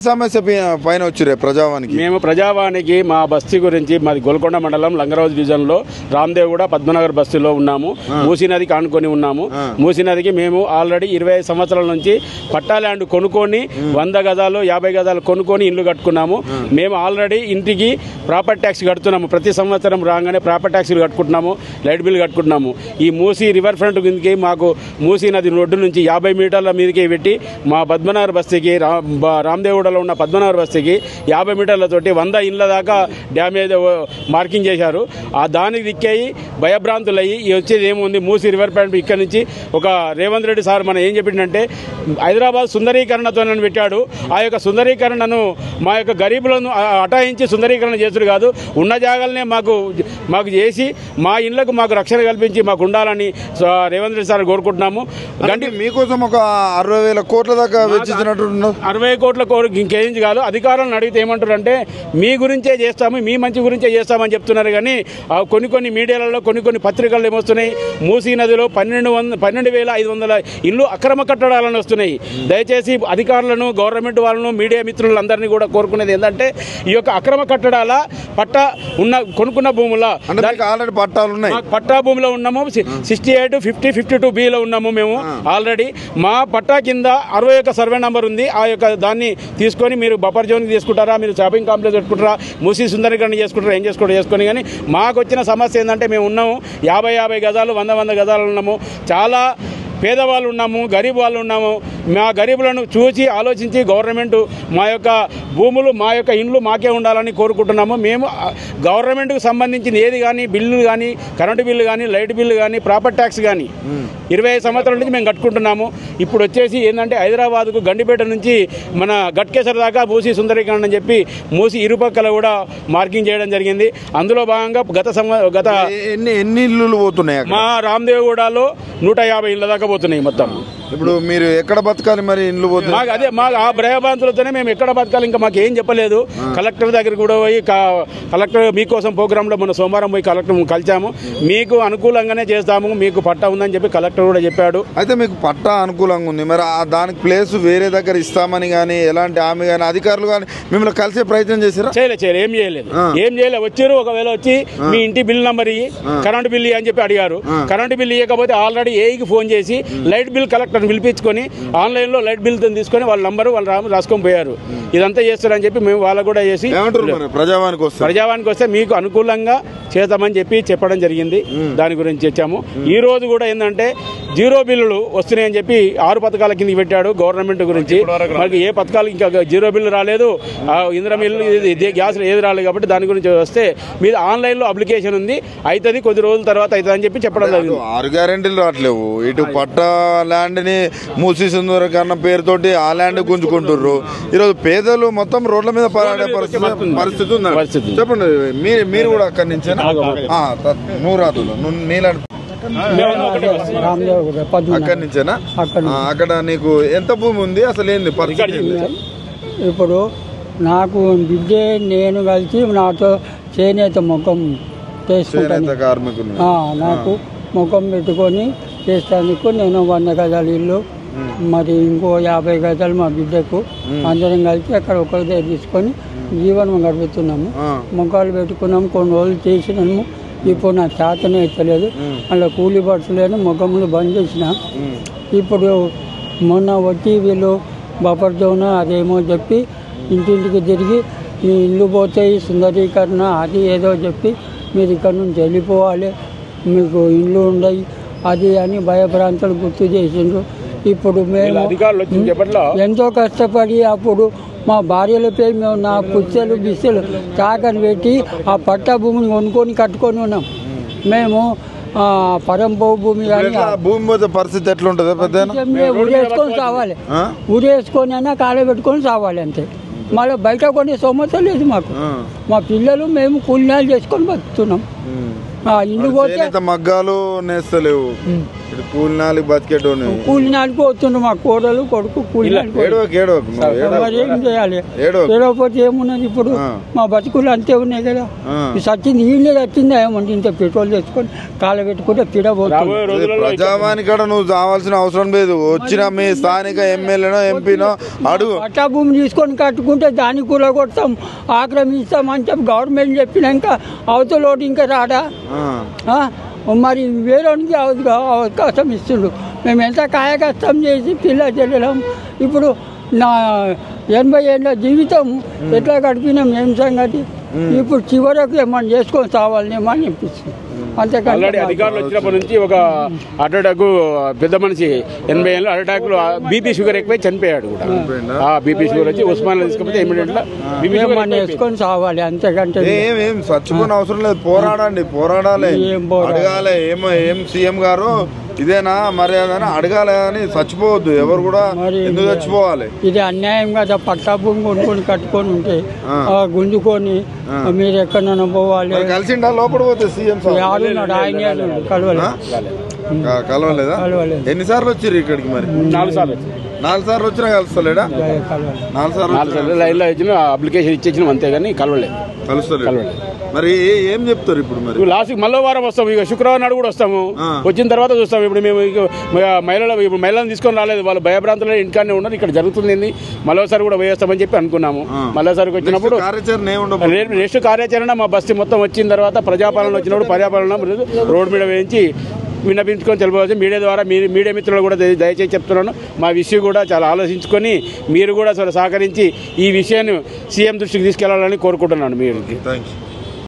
సమస్య పైన వచ్చిరే ప్రజావానికి మేము ప్రజావానికి మా బస్తీ గురించి మాది గోల్కొండ మండలం లంగరాజు డివిజన్లో రామదేవ్గూడ పద్మనగర్ బస్తీలో ఉన్నాము. మూసీ నదికి ఆనుకొని ఉన్నాము. మూసీ నదికి మేము ఆల్రెడీ 25 సంవత్సరాల నుంచి పట్టా ల్యాండ్ కొనుక్కొని 100 గజాలు 50 గజాలు కొనుక్కొని ఇల్లు కట్టుకున్నాము. మేము ఆల్రెడీ ఇంటికి ప్రాపర్టీ ట్యాక్స్ కడుతున్నాము. ప్రతి సంవత్సరం రాగానే ప్రాపర్టీ ట్యాక్స్లు కట్టుకుంటున్నాము, లైట్ బిల్ కట్టుకుంటున్నాము. ఈ మూసీ రివర్ ఫ్రంట్ కిందకి మాకు మూసీ నది రోడ్డు నుంచి 50 మీటర్ల మీదకి పెట్టి మా పద్మనగర్ బస్తీకి రామదేవ్గూడలో ఉన్న పద్మనగర్ బస్తీకి 50 మీటర్లతోటి 100 ఇండ్ల దాకా డ్యామేజ్ మార్కింగ్ చేశారు. ఆ దానికి దిక్కేయి భయభ్రాంతులయ్యి వచ్చేది ఏముంది మూసీ రివర్ ఫ్రంట్ ఇక్కడ నుంచి ఒక రేవంత్ రెడ్డి సార్ మనం ఏం చెప్పిందంటే హైదరాబాద్ సుందరీకరణతో పెట్టాడు. ఆ యొక్క సుందరీకరణను మా యొక్క గరీబులను అటాయించి సుందరీకరణ చేసుడు కాదు, ఉన్న జాగాలనే మాకు చేసి మా ఇళ్లకు మాకు రక్షణ కల్పించి మాకు ఉండాలని రేవంత్ రెడ్డి సార్ కోరుకుంటున్నాము. అంటే మీకోసం ఒక 60,000 కోట్ల దాకా వెచ్చించినట్టు 60 కోట్ల ఇంకేం కాదు. అధికారులను అడిగితే ఏమంటారంటే మీ గురించే చేస్తాము, మీ మంచి గురించే చేస్తామని చెప్తున్నారు. కానీ కొన్ని మీడియాలలో కొన్ని పత్రికలు ఏమొస్తున్నాయి, మూసీ నదిలో 12,500 ఇల్లు అక్రమ కట్టడాలను వస్తున్నాయి. దయచేసి అధికారులను, గవర్నమెంట్ వాళ్ళను, మీడియా మిత్రులందరినీ కూడా కోరుకునేది ఏంటంటే ఈ యొక్క అక్రమ కట్టడాల పట్టా కొనుక్కున్న భూముల ఆల్రెడీ పట్టాలు ఉన్నాయి. పట్టా భూమిలో ఉన్నాము. 68, 50, 52B ఉన్నాము మేము ఆల్రెడీ. మా పట్టా కింద 61 సర్వే నంబర్ ఉంది. ఆ యొక్క దాన్ని తీసుకొని మీరు బఫర్ జోన్కి తీసుకుంటారా, మీరు షాపింగ్ కాంప్లెక్స్ పెట్టుకుంటారా, మూసీ సుందరీకరణ చేసుకుంటారా, ఏం చేసుకొని. కానీ మాకు వచ్చిన సమస్య ఏంటంటే మేము ఉన్నాము 50 గజాలు 100 గజాలు ఉన్నాము. చాలా పేదవాళ్ళు ఉన్నాము, గరీబ్ వాళ్ళు ఉన్నాము. మా గరీబులను చూసి ఆలోచించి గవర్నమెంట్ మా యొక్క భూములు, మా యొక్క ఇండ్లు మాకే ఉండాలని కోరుకుంటున్నాము. మేము గవర్నమెంట్కు సంబంధించిన ఏది కానీ బిల్లు కానీ, కరెంటు బిల్లు కానీ, లైట్ బిల్లు కానీ, ప్రాపర్టీ ట్యాక్స్ కానీ 25 సంవత్సరాల నుంచి మేము కట్టుకుంటున్నాము. ఇప్పుడు వచ్చేసి ఏంటంటే హైదరాబాద్కు గండిపేట నుంచి మన గట్కేసర్ దాకా మూసీ సుందరీకరణ అని చెప్పి మూసీ ఇరుపక్కల కూడా మార్కింగ్ చేయడం జరిగింది. అందులో భాగంగా గత ఎన్ని ఇల్లు పోతున్నాయి? మా రామదేవ్గూడలో 150 ఇళ్ళ దాకా పోతున్నాయి మొత్తం. ఇప్పుడు మీరు ఎక్కడ బతకాలి మరి? ఇండ్లు పోతున్నాయి. అదే మాకు ఆ భయభ్రాంతులతోనే మేము ఎక్కడ బతకాలి, ఇంకా మాకు ఏం చెప్పలేదు. కలెక్టర్ దగ్గర కూడా పోయి కలెక్టర్ మీకోసం ప్రోగ్రాంలో మన సోమవారం పోయి కలెక్టర్ కలిసాము. మీకు అనుకూలంగానే చేస్తాము, మీకు పట్టా ఉందని చెప్పి కలెక్టర్ కూడా చెప్పాడు. అయితే మీకు పట్టా అనుకూలంగా ఉంది, మరి దానికి ప్లేస్ వేరే దగ్గర ఇస్తామని కానీ ఎలాంటి హామీ కానీ అధికారులు కానీ మిమ్మల్ని కలిసే ప్రయత్నం చేశారా? చేయలేదు, ఏం చేయలేదు. వచ్చారు, ఒకవేళ వచ్చి మీ ఇంటి బిల్ నంబర్ ఇయ్యి, కరెంటు బిల్ అని చెప్పి అడిగారు. కరెంటు బిల్ ఇవ్వకపోతే ఆల్రెడీ ఏఈకి ఫోన్ చేసి లైట్ బిల్ కలెక్టర్ పిలిపించుకొని ఆన్లైన్లో లైట్ బిల్ తీసుకొని వాళ్ళ నంబరు వాళ్ళు రాసుకొని పోయారు. ఇదంతా చేస్తారని చెప్పి మేము వాళ్ళకు కూడా చేసి ప్రజావానికి వస్తే మీకు అనుకూలంగా చేద్దామని చెప్పడం జరిగింది. దాని గురించి వచ్చాము. ఈ రోజు కూడా ఏంటంటే 0 బిల్లులు వస్తున్నాయని చెప్పి 6 పథకాల కిందకి పెట్టాడు గవర్నమెంట్ గురించి. మనకి ఏ పథకాలు ఇంకా 0 బిల్లు రాలేదు, ఇందిరా బిల్లు గ్యాస్ ఏది రాలేదు. కాబట్టి దాని గురించి వస్తే మీరు ఆన్లైన్లో అప్లికేషన్ ఉంది, అవుతుంది, కొద్ది రోజుల తర్వాత అవుతుంది అని చెప్పడం జరిగింది. 6 గ్యారెంటీలు రావట్లేవు. ఇటు పట్టా ల్యాండ్ ని మూసీ సుందరీకరణ పేరుతోటి ఆ ల్యాండ్ గుంజుకుంటుర్రు. ఈరోజు పేదలు మొత్తం రోడ్ల మీద పడే పరిస్థితి ఉంది. చెప్పండి, మీరు కూడా అక్కడి నుంచే? నువ్వు రాదు, నీలాంటి అక్కడి నుంచేనా? అక్కడ నీకు ఎంత భూమి ఉంది, అసలు ఏంది పరిస్థితి? ఇప్పుడు నాకు బిడ్డే నేను కలిసి నాతో చేనేత ముఖం చేసుకుంటాను. కార్మికులు నాకు ముఖం పెట్టుకొని చేస్తానికి నేను 100 గజాల ఇల్లు, మరి ఇంకో 50 గజాలు మా బిడ్డకు, అందరం కలిసి అక్కడ ఒక దగ్గర తీసుకొని జీవనం గడుపుతున్నాము. ముఖాలు పెట్టుకున్నాము, కొన్ని రోజులు చేసినాము. ఇప్పుడు నాకు చేతనే ఎత్తలేదు, అలా కూలీ పడుతులేని ముఖములు బంద్ చేసిన. ఇప్పుడు మొన్న వచ్చి వీళ్ళు బఫర్ జోన్ అదేమో చెప్పి ఇంటింటికి తిరిగి మీ ఇల్లు పోతాయి, సుందరీకరణ అది ఏదో చెప్పి మీరు ఇక్కడ నుంచి వెళ్ళిపోవాలి, మీకు ఇల్లు ఉండయి అది అని భయభ్రాంతులు గుర్తు చేసిండ్రు. ఇప్పుడు మేము ఎంతో కష్టపడి అప్పుడు మా భార్యల పేరు మేము నా పుచ్చలు బిస్సలు తాకని పెట్టి ఆ పట్టా భూమిని కొనుక్కొని కట్టుకొని ఉన్నాం. మేము పరంపో భూమి కానీ భూమి పరిస్థితి ఎట్లా ఉంటుంది? ఊరేసుకొని సావాలి, ఊరేసుకొని అయినా కాళ్ళ పెట్టుకొని సావాలి అంతే. మళ్ళీ బయట కొనే సమస్య లేదు మాకు. మా పిల్లలు మేము కూలినాలు చేసుకొని బతుకుతున్నాం. ఇల్లు పోతే చేనేత మగ్గాలు నేస్తలేవు ఇటు కూలినాలి బతికేటోని కూలి నాలుగు వస్తుండు మా కోడలు కొడుకు కూలి నాలుగు మరి ఏం చేయాలి ఏడవపోతే ఏమున్నది ఇప్పుడు మా బతుకులు అంతే ఉన్నాయి కదా సచ్చింది నీళ్ళే వచ్చింది ఏమంటే ఇంత పెట్రోల్ తెచ్చుకొని కాళ్ళ పెట్టుకుంటే పిడబోతుంది ప్రజావాణి కాడ నువ్వు కావాల్సిన అవసరం లేదు వచ్చిన మీ స్థానిక ఎమ్మెల్యేనో ఎంపీనో అడుగు పట్టా భూమి తీసుకొని కట్టుకుంటే దాన్ని కూడా కొడతాం ఆక్రమిస్తాం అని చెప్పి గవర్నమెంట్ చెప్పినాక అవతలోటి ఇంకా రాడా మరి వేరేకి అవకాశం ఇస్తుండు మేము ఎంత కాయకష్టం చేసి పిల్ల చెల్లెలం ఇప్పుడు నా 80 ఏళ్ళ జీవితం ఎట్లా గడిపినాం ఏం సంగతి ఇప్పుడు చివరకు ఏమన్నా చేసుకొని సావాలనేమో అని అనిపిస్తుంది ఆల్రెడీ అధికారులు వచ్చినప్పటి నుంచి ఒక హార్ట్ అటాక్ పెద్ద మనిషి 80 ఏళ్ళు హార్ట్ అటాక్ బీపీ షుగర్ ఎక్కువై చనిపోయాడు కూడా బీపీ షుగర్ వచ్చి ఉస్మానియా తీసుకపోతే ఇమీడియట్ గా బీపీ షుగర్ వేసుకొని సావాలి అంతకంటే ఏం చచ్చిపోయిన అవసరం లేదు పోరాడాలి అడగాలి ఏం సీఎం గారు ఇదేనా మర్యాద అని అడగాలి అని చచ్చిపోవద్దు ఎవరు కూడా ఎందుకు చచ్చిపోవాలి ఇది అన్యాయం కదా పట్టా భూమి కొనుక్కొని కట్టుకొని ఉంటే గుంజుకొని మీరు ఎక్కడైనా పోవాలి కలిసిండా లోపల పోతే సీఎం ఆయన కలవలేదా ఎన్నిసార్లు వచ్చారు ఇక్కడికి మరి 4 సార్లు వచ్చినా కలుస్తలేడా 4 సార్లు లైన్లో ఇచ్చిన అప్లికేషన్ ఇచ్చేసిన అంతేగాని కలుస్తలేదు మరి ఏం చెప్తారు ఇప్పుడు మరి లాస్ట్ మళ్ళీ వారం వస్తాము ఇక శుక్రవారం నాడు కూడా వస్తాము వచ్చిన తర్వాత చూస్తాము ఇప్పుడు మేము మహిళలను తీసుకొని రాలేదు వాళ్ళు భయభ్రాంతులు ఇంటికానే ఉన్నారు ఇక్కడ జరుగుతుంది మరోసారి కూడా వేస్తామని చెప్పి అనుకున్నాము మరోసారికి వచ్చినప్పుడు నెక్స్ట్ కార్యాచరణ మా బస్తీ మొత్తం వచ్చిన తర్వాత ప్రజాపాలన వచ్చినప్పుడు పర్యాపాలన రోడ్డు మీద వేయించి విన్నపించుకొని తెలుపవచ్చు మీడియా ద్వారా మీడియా మిత్రులు కూడా దయచేసి చెప్తున్నాను మా విషయం కూడా చాలా ఆలోచించుకొని మీరు కూడా సహకరించి ఈ విషయాన్ని సీఎం దృష్టికి తీసుకెళ్లాలని కోరుకుంటున్నాను మీరు